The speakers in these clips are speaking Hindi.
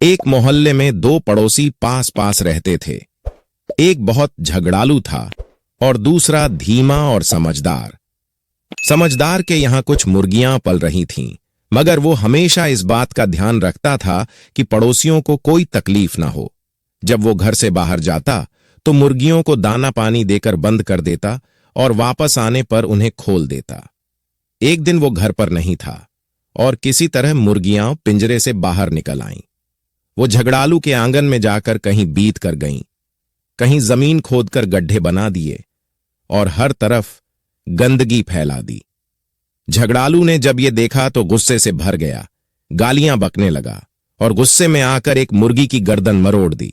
एक मोहल्ले में दो पड़ोसी पास पास रहते थे। एक बहुत झगड़ालू था और दूसरा धीमा और समझदार। समझदार के यहां कुछ मुर्गियां पल रही थीं, मगर वो हमेशा इस बात का ध्यान रखता था कि पड़ोसियों को कोई तकलीफ ना हो। जब वो घर से बाहर जाता तो मुर्गियों को दाना पानी देकर बंद कर देता और वापस आने पर उन्हें खोल देता। एक दिन वो घर पर नहीं था और किसी तरह मुर्गियां पिंजरे से बाहर निकल आईं। वो झगड़ालू के आंगन में जाकर कहीं बीत कर गईं, कहीं जमीन खोदकर गड्ढे बना दिए और हर तरफ गंदगी फैला दी। झगड़ालू ने जब ये देखा तो गुस्से से भर गया, गालियां बकने लगा और गुस्से में आकर एक मुर्गी की गर्दन मरोड़ दी।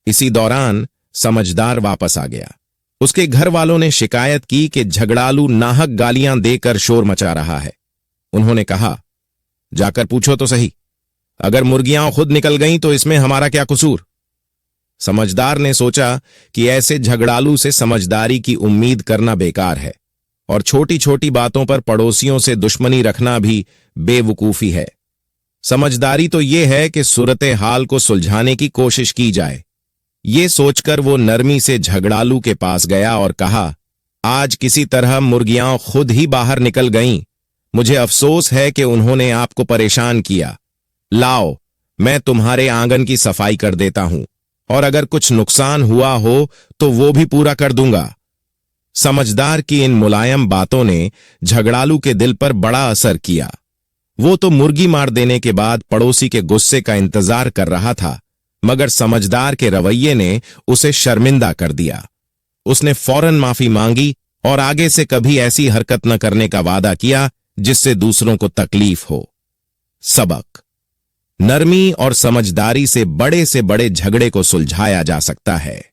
इसी दौरान समझदार वापस आ गया। उसके घर वालों ने शिकायत की कि झगड़ालू नाहक गालियां देकर शोर मचा रहा है। उन्होंने कहा, जाकर पूछो तो सही, अगर मुर्गियां खुद निकल गईं तो इसमें हमारा क्या कसूर। समझदार ने सोचा कि ऐसे झगड़ालू से समझदारी की उम्मीद करना बेकार है और छोटी छोटी बातों पर पड़ोसियों से दुश्मनी रखना भी बेवकूफी है। समझदारी तो यह है कि सूरत हाल को सुलझाने की कोशिश की जाए। ये सोचकर वो नरमी से झगड़ालू के पास गया और कहा, आज किसी तरह मुर्गियां खुद ही बाहर निकल गईं। मुझे अफसोस है कि उन्होंने आपको परेशान किया। लाओ, मैं तुम्हारे आंगन की सफाई कर देता हूं और अगर कुछ नुकसान हुआ हो तो वो भी पूरा कर दूंगा। समझदार की इन मुलायम बातों ने झगड़ालू के दिल पर बड़ा असर किया। वो तो मुर्गी मार देने के बाद पड़ोसी के गुस्से का इंतजार कर रहा था, मगर समझदार के रवैये ने उसे शर्मिंदा कर दिया। उसने फौरन माफी मांगी और आगे से कभी ऐसी हरकत न करने का वादा किया जिससे दूसरों को तकलीफ हो। सबक: नरमी और समझदारी से बड़े झगड़े को सुलझाया जा सकता है।